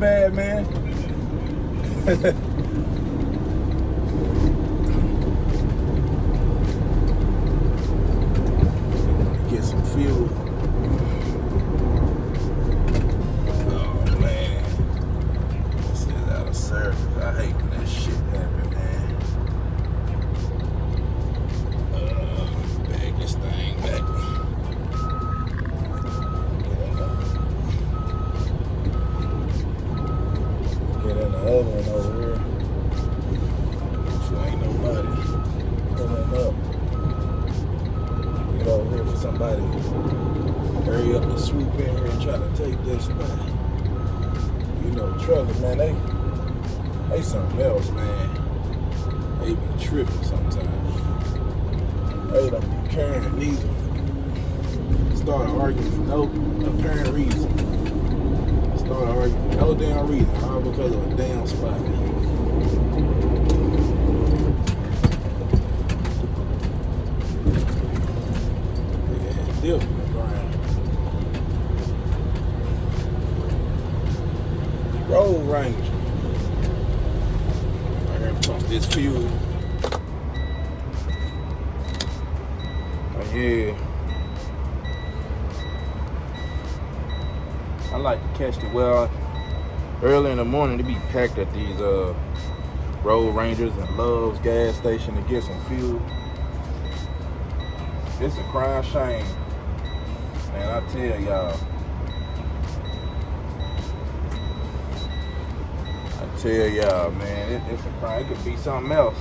bad, man. Get some fuel. Oh man, this is out of service. I hate when that shit happen, man. Bag this thing back. Get in the other one over here. Before ain't nobody. Come on up. Get over here for somebody. Hurry up and swoop in here and try to take this back. You know, truckers, man, they something else, man. They be tripping sometimes. They don't be caring neither. Start arguing for no apparent reason. Start arguing for no damn reason, all because of a damn spot. Yeah, still from the ground. Road Ranger. I gotta pump this fuel. Oh yeah. I like to catch the well early in the morning. They be packed at these Road Rangers and Love's gas station to get some fuel. It's a crying shame, man. I tell y'all. Man, it's a crime. It could be something else.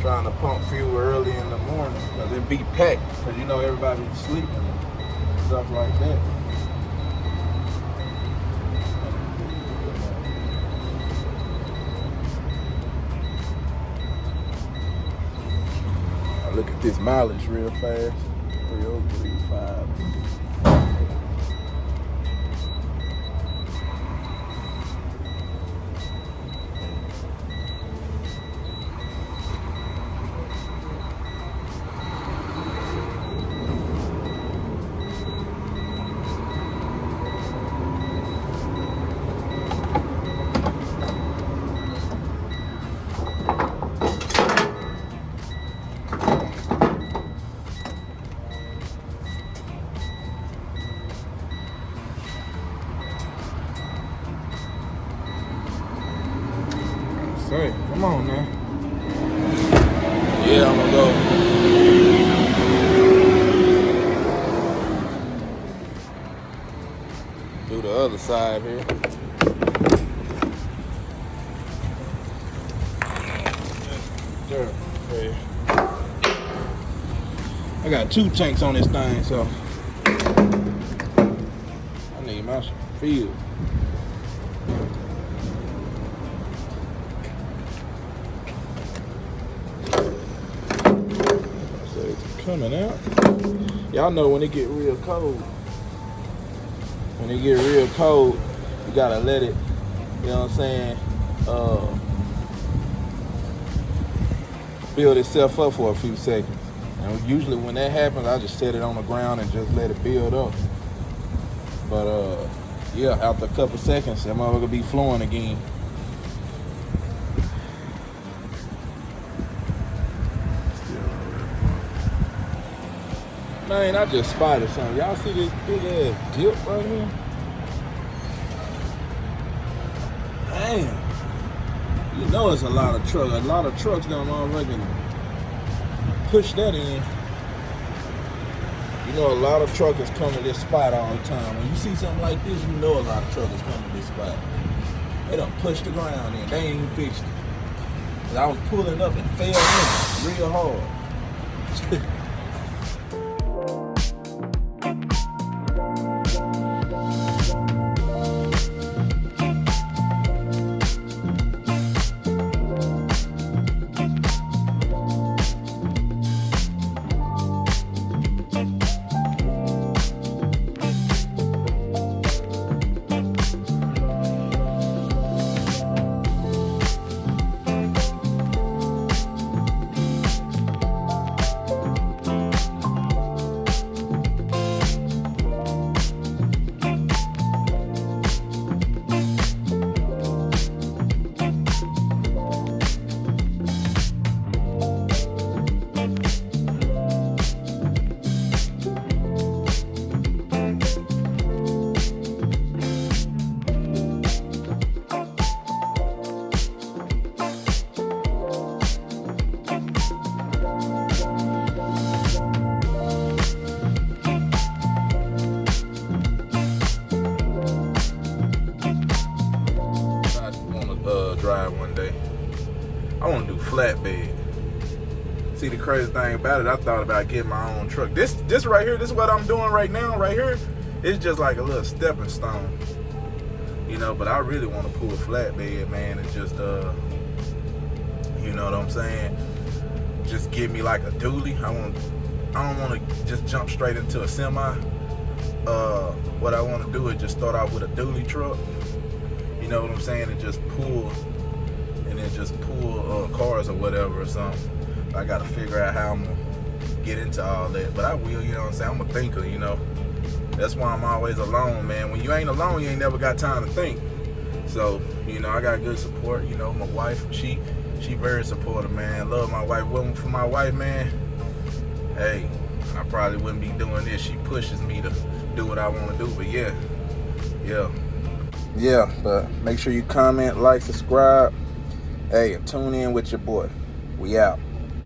Trying to pump fuel early in the morning because it be packed. Because you know everybody's sleeping and stuff like that. Now look at this mileage real fast. 3035. Come on now. Yeah, I'm gonna go. Do the other side here. Sure. Okay. I got 2 tanks on this thing, so I need my fuel. Coming out. Y'all know when it get real cold. When it get real cold, you gotta let it, you know what I'm saying, build itself up for a few seconds. And usually when that happens, I just set it on the ground and just let it build up. But yeah, after a couple seconds, that motherfucker be flowing again. Man, I just spotted something. Y'all see this big ass dip right here? Damn. You know it's a lot of trucks. A lot of trucks down motherfucking push that in. You know a lot of truckers come to this spot all the time. When you see something like this, you know a lot of truckers come to this spot. They done pushed the ground in. They ain't even fixed it. 'Cause I was pulling up and fell in real hard. See, the crazy thing about it, I thought about getting my own truck. This right here, this is what I'm doing right now, right here. It's just like a little stepping stone, you know. But I really want to pull a flatbed, man, and just, you know what I'm saying? Just give me like a dually. I don't want to just jump straight into a semi. What I want to do is just start out with a dually truck. You know what I'm saying? And just pull cars or whatever or something. I got to figure out how I'm going to get into all that. But I will, you know what I'm saying? I'm a thinker, you know. That's why I'm always alone, man. When you ain't alone, you ain't never got time to think. So, you know, I got good support. You know, my wife, she very supportive, man. Love my wife. Wasn't for my wife, man, hey, I probably wouldn't be doing this. She pushes me to do what I want to do. But yeah, but make sure you comment, like, subscribe. Hey, and tune in with your boy. We out.